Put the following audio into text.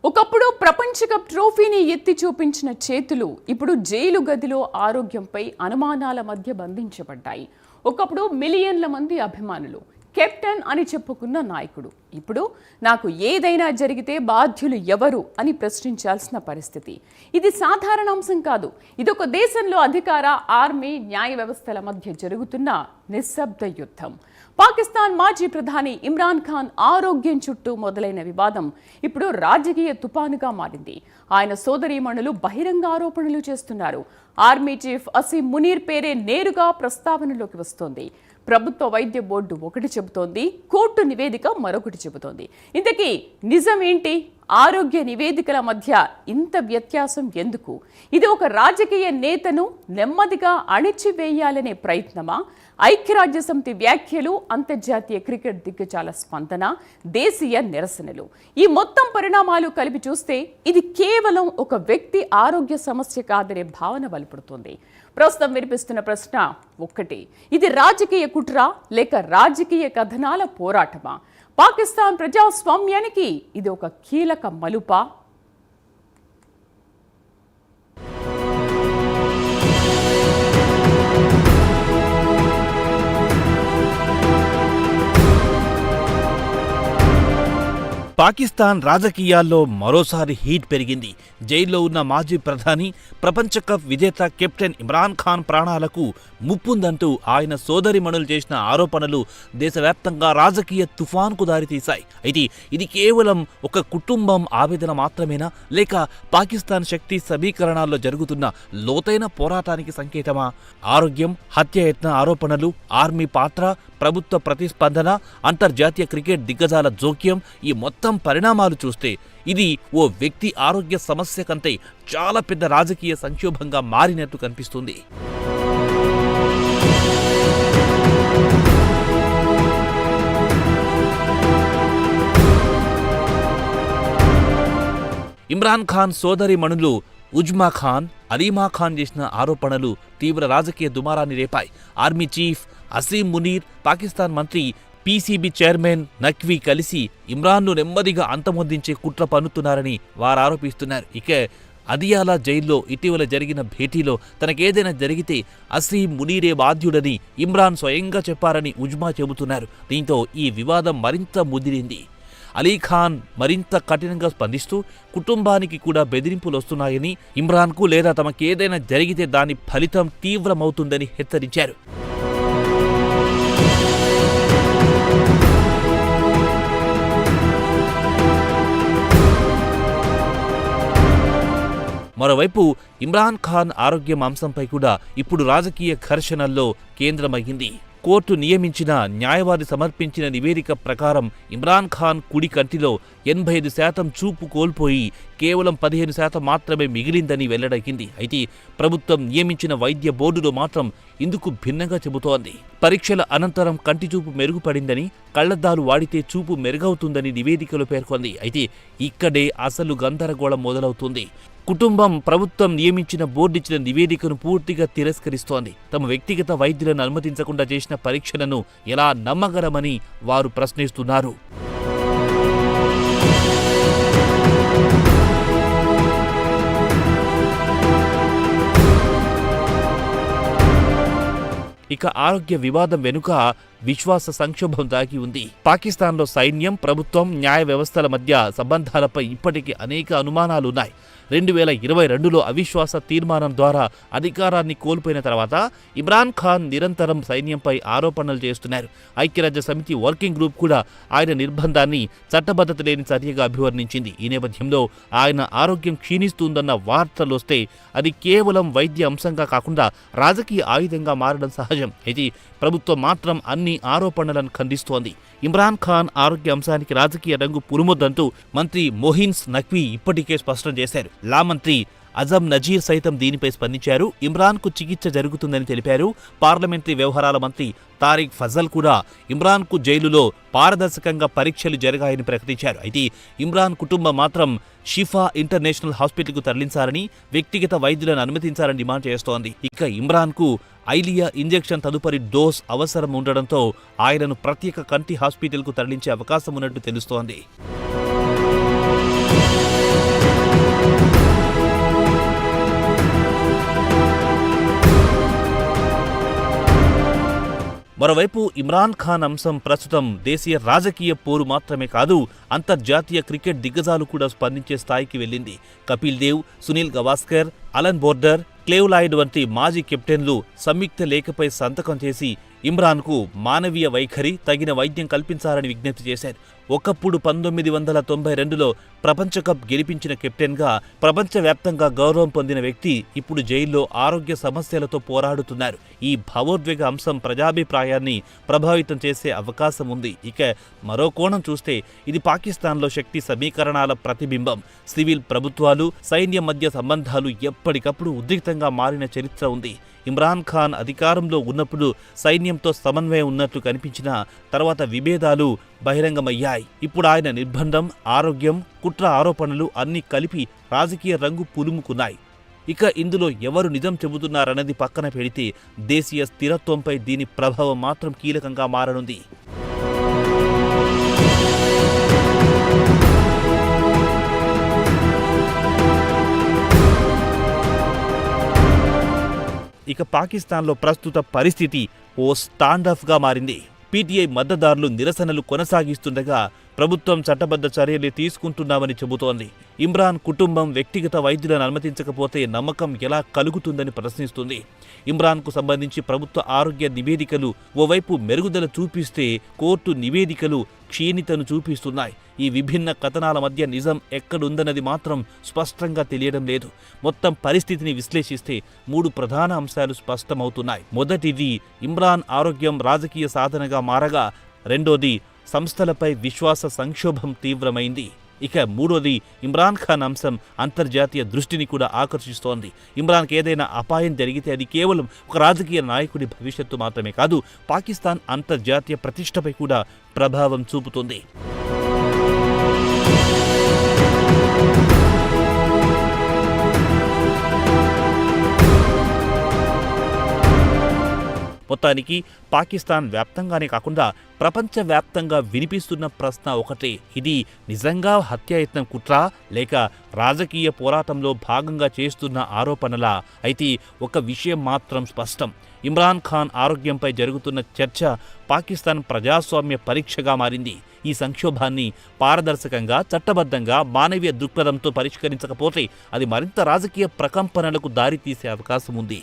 ఒకప్పుడు ప్రపంచ కప్ ట్రోఫీని ఎత్తి చూపించిన చేతులు ఇప్పుడు జైలు గదిలో ఆరోగ్యంపై అనుమానాల మధ్య బంధించబడ్డాయి. ఒకప్పుడు మిలియన్ల మంది అభిమానులు, కెప్టెన్ అని చెప్పుకున్న నాయకుడు ఇప్పుడు నాకు ఏదైనా జరిగితే బాధ్యులు ఎవరు అని ప్రశ్నించాల్సిన పరిస్థితి. ఇది సాధారణ అంశం కాదు. ఇదొక దేశంలో అధికార, ఆర్మీ, న్యాయ వ్యవస్థల మధ్య జరుగుతున్న నిశ్శబ్ద యుద్ధం. పాకిస్తాన్ మాజీ ప్రధాని ఇమ్రాన్ ఖాన్ ఆరోగ్యం చుట్టూ మొదలైన వివాదం ఇప్పుడు రాజకీయ తుపానుగా మారింది. ఆయన సోదరీమణులు బహిరంగ ఆరోపణలు చేస్తున్నారు. ఆర్మీ చీఫ్ అసీం మునీర్ పేరే నేరుగా ప్రస్తావనలోకి వస్తోంది. ప్రభుత్వ వైద్య బోర్డు ఒకటి చెబుతోంది, కోర్టు నివేదిక మరొకటి చెబుతోంది. ఇంతకీ నిజం ఏంటి? ఆరోగ్య నివేదికల మధ్య ఇంత వ్యత్యాసం ఎందుకు? ఇది ఒక రాజకీయ నేతను నెమ్మదిగా అణిచివేయాలనే ప్రయత్నమా? ఐక్యరాజ్య సమితి వ్యాఖ్యలు, అంతర్జాతీయ క్రికెట్ దిగ్గజాల స్పందన, దేశీయ నిరసనలు, ఈ మొత్తం పరిణామాలు కలిపి చూస్తే ఇది కేవలం ఒక వ్యక్తి ఆరోగ్య సమస్య కాదనే భావన బలపడుతుంది. ప్రస్తుతం వినిపిస్తున్న ప్రశ్న ఒక్కటే, ఇది రాజకీయ కుట్ర లేక రాజకీయ కథనాల పోరాటమా? పాకిస్తాన్ ప్రజాస్వామ్యానికి ఇది ఒక కీలక మలుపా? పాకిస్తాన్ రాజకీయాల్లో మరోసారి హీట్ పెరిగింది. జైల్లో ఉన్న మాజీ ప్రధాని, ప్రపంచ కప్ విజేత కెప్టెన్ ఇమ్రాన్ ఖాన్ ప్రాణాలకు ముప్పుందంటూ ఆయన సోదరిమణులు చేసిన ఆరోపణలు దేశవ్యాప్తంగా రాజకీయ తుఫాన్కు దారితీశాయి. అయితే ఇది కేవలం ఒక కుటుంబం ఆవేదన మాత్రమేనా, లేక పాకిస్తాన్ శక్తి సమీకరణాల్లో జరుగుతున్న లోతైన పోరాటానికి సంకేతమా? ఆరోగ్యం, హత్యాయత్న ఆరోపణలు, ఆర్మీ పాత్ర, ప్రభుత్వ ప్రతిస్పందన, అంతర్జాతీయ క్రికెట్ దిగ్గజాల జోక్యం, ఈ మొత్తం పరిణామాలు చూస్తే ఇది ఓ వ్యక్తి ఆరోగ్య సమస్య కంటే చాలా పెద్ద రాజకీయ సంక్షోభంగా మారినట్టు కనిపిస్తుంది. ఇమ్రాన్ ఖాన్ సోదరి మణులు ఉజ్మా ఖాన్, అలీమా ఖాన్ చేసిన ఆరోపణలు తీవ్ర రాజకీయ దుమారాన్ని రేపాయి. ఆర్మీ చీఫ్ అసీం మునీర్, పాకిస్తాన్ మంత్రి, పీసీబీ చైర్మన్ నఖ్వీ కలిసి ఇమ్రాన్ను నెమ్మదిగా అంతమొందించే కుట్ర పన్నుతున్నారని వారు ఆరోపిస్తున్నారు. ఇక అదియాలా జైల్లో ఇటీవల జరిగిన భేటీలో తనకేదైనా జరిగితే అసీం మునీరే బాధ్యుడని ఇమ్రాన్ స్వయంగా చెప్పారని ఉజ్మా చెబుతున్నారు. దీంతో ఈ వివాదం మరింత ముదిరింది. అలీఖాన్ మరింత కఠినంగా స్పందిస్తూ కుటుంబానికి కూడా బెదిరింపులు వస్తున్నాయని, ఇమ్రాన్కు లేదా తమకేదైనా జరిగితే దాని ఫలితం తీవ్రమవుతుందని హెచ్చరించారు. మరోవైపు ఇమ్రాన్ ఖాన్ ఆరోగ్యం అంశంపై కూడా ఇప్పుడు రాజకీయ ఘర్షణల్లో కేంద్రమయ్యింది. కోర్టు నియమించిన న్యాయవాది సమర్పించిన నివేదిక ప్రకారం ఇమ్రాన్ ఖాన్ కుడి కంటిలో 85% చూపు కోల్పోయి కేవలం 15% మాత్రమే మిగిలిందని వెల్లడైంది. అయితే ప్రభుత్వం నియమించిన వైద్య బోర్డులో మాత్రం ఇందుకు భిన్నంగా చెబుతోంది. పరీక్షల అనంతరం కంటి చూపు మెరుగుపడిందని, కళ్లద్దాలు వాడితే చూపు మెరుగవుతుందని నివేదికలో పేర్కొంది. అయితే ఇక్కడే అసలు గందరగోళం మొదలవుతుంది. కుటుంబం ప్రభుత్వం నియమించిన బోర్డిచ్చిన నివేదికను పూర్తిగా తిరస్కరిస్తోంది. తమ వ్యక్తిగత వైద్యులను అనుమతించకుండా చేసిన పరీక్షలను ఎలా నమ్మగలమని వారు ప్రశ్నిస్తున్నారు. ఇక ఆరోగ్య వివాదం వెనుక విశ్వాస సంక్షోభం దాగి ఉంది. పాకిస్తాన్లో సైన్యం, ప్రభుత్వం, న్యాయ వ్యవస్థల మధ్య సంబంధాలపై ఇప్పటికీ అనేక అనుమానాలున్నాయి. 2022లో అవిశ్వాస తీర్మానం ద్వారా అధికారాన్ని కోల్పోయిన తర్వాత ఇమ్రాన్ ఖాన్ నిరంతరం సైన్యంపై ఆరోపణలు చేస్తున్నారు. ఐక్యరాజ్య సమితి వర్కింగ్ గ్రూప్ కూడా ఆయన నిర్బంధాన్ని చట్టబద్ధత లేని చర్యగా అభివర్ణించింది. ఈ నేపథ్యంలో ఆయన ఆరోగ్యం క్షీణిస్తుందన్న వార్తలు వస్తే అది కేవలం వైద్య అంశంగా కాకుండా రాజకీయ ఆయుధంగా మారడం సహజం. అయితే ప్రభుత్వం మాత్రం అన్ని ఆరోపణలను ఖండిస్తోంది. ఇమ్రాన్ ఖాన్ ఆరోగ్య అంశానికి రాజకీయ రంగు పురుమొద్దంటూ మంత్రి మొహిన్స్ నఖ్వీ ఇప్పటికే స్పష్టం చేశారు. లా మంత్రి అజమ్ నజీర్ సైతం దీనిపై స్పందించారు. ఇమ్రాన్కు చికిత్స జరుగుతుందని తెలిపారు. పార్లమెంటరీ వ్యవహారాల మంత్రి తారిక్ ఫజల్ కూడా ఇమ్రాన్కు జైలులో పారదర్శకంగా పరీక్షలు జరగాయని ప్రకటించారు. అయితే ఇమ్రాన్ కుటుంబం మాత్రం షిఫా ఇంటర్నేషనల్ హాస్పిటల్కు తరలించాలని, వ్యక్తిగత వైద్యులను అనుమతించాలని డిమాండ్ చేస్తోంది. ఇక ఇమ్రాన్కు ఐలియా ఇంజెక్షన్ తదుపరి డోస్ అవసరం ఉండడంతో ఆయనను ప్రత్యేక కంటి హాస్పిటల్కు తరలించే అవకాశం ఉన్నట్టు తెలుస్తోంది. మరోవైపు ఇమ్రాన్ ఖాన్ అంశం ప్రస్తుతం దేశీయ రాజకీయ పోరు మాత్రమే కాదు, అంతర్జాతీయ క్రికెట్ దిగ్గజాలు కూడా స్పందించే స్థాయికి వెళ్ళింది. Kapil Dev, Sunil Gavaskar, Allan Border, Clive Lloyd వంటి మాజీ కెప్టెన్లు సంయుక్త లేఖపై సంతకం చేసి ఇమ్రాన్కు మానవీయ వైఖరి, తగిన వైద్యం కల్పించాలని విజ్ఞప్తి చేశారు. ఒకప్పుడు 1992లో ప్రపంచ కప్ గెలిపించిన కెప్టెన్గా ప్రపంచవ్యాప్తంగా గౌరవం పొందిన వ్యక్తి ఇప్పుడు జైల్లో ఆరోగ్య సమస్యలతో పోరాడుతున్నారు. ఈ భావోద్వేగ అంశం ప్రజాభిప్రాయాన్ని ప్రభావితం చేసే అవకాశం ఉంది. ఇక మరో కోణం చూస్తే ఇది పాకిస్తాన్లో శక్తి సమీకరణాల ప్రతిబింబం. సివిల్ ప్రభుత్వాలు, సైన్యం మధ్య సంబంధాలు ఎప్పటికప్పుడు ఉద్రిక్తంగా మారిన చరిత్ర ఉంది. ఇమ్రాన్ ఖాన్ అధికారంలో ఉన్నప్పుడు సైన్యంతో సమన్వయం ఉన్నట్లు కనిపించిన తర్వాత విభేదాలు బహిరంగమయ్యాయి. ఇప్పుడు ఆయన నిర్బంధం, ఆరోగ్యం, కుట్ర ఆరోపణలు అన్నీ కలిపి రాజకీయ రంగు పులుముకున్నాయి. ఇక ఇందులో ఎవరు నిజం చెబుతున్నారన్నది పక్కన పెడితే దేశీయ స్థిరత్వంపై దీని ప్రభావం మాత్రం కీలకంగా మారనుంది. ఇక పాకిస్తాన్లో ప్రస్తుత పరిస్థితి ఓ స్టాండాఫ్గా మారింది. పీటీఐ మద్దతుదారులు నిరసనలు కొనసాగిస్తుండగా ప్రభుత్వం చట్టబద్ధ చర్యలు తీసుకుంటున్నామని చెబుతోంది. ఇమ్రాన్ కుటుంబం వ్యక్తిగత వైద్యులను అనుమతించకపోతే నమ్మకం ఎలా కలుగుతుందని ప్రశ్నిస్తుంది. ఇమ్రాన్కు సంబంధించి ప్రభుత్వ ఆరోగ్య నివేదికలు ఓవైపు మెరుగుదల చూపిస్తే, కోర్టు నివేదికలు క్షీణితను చూపిస్తున్నాయి. ఈ విభిన్న కథనాల మధ్య నిజం ఎక్కడుందన్నది మాత్రం స్పష్టంగా తెలియడం లేదు. మొత్తం పరిస్థితిని విశ్లేషిస్తే 3 ప్రధాన అంశాలు స్పష్టమవుతున్నాయి. మొదటిది ఇమ్రాన్ ఆరోగ్యం రాజకీయ సాధనగా మారగా, రెండోది సంస్థలపై విశ్వాస సంక్షోభం తీవ్రమైంది. ఇక మూడోది ఇమ్రాన్ ఖాన్ అంశం అంతర్జాతీయ దృష్టిని కూడా ఆకర్షిస్తోంది. ఇమ్రాన్కి ఏదైనా అపాయం జరిగితే అది కేవలం ఒక రాజకీయ నాయకుడి భవిష్యత్తు మాత్రమే కాదు, పాకిస్తాన్ అంతర్జాతీయ ప్రతిష్టపై కూడా ప్రభావం చూపుతుంది. మొత్తానికి పాకిస్తాన్ వ్యాప్తంగానే కాకుండా ప్రపంచవ్యాప్తంగా వినిపిస్తున్న ప్రశ్న ఒకటే, ఇది నిజంగా హత్యాయత్నం కుట్ర లేక రాజకీయ పోరాటంలో భాగంగా చేస్తున్న ఆరోపణలా? అయితే ఒక విషయం మాత్రం స్పష్టం, ఇమ్రాన్ ఖాన్ ఆరోగ్యంపై జరుగుతున్న చర్చ పాకిస్తాన్ ప్రజాస్వామ్య పరీక్షగా మారింది. ఈ సంక్షోభాన్ని పారదర్శకంగా, చట్టబద్ధంగా, మానవీయ దృక్పథంతో పరిష్కరించకపోతే అది మరింత రాజకీయ ప్రకంపనలకు దారితీసే అవకాశం ఉంది.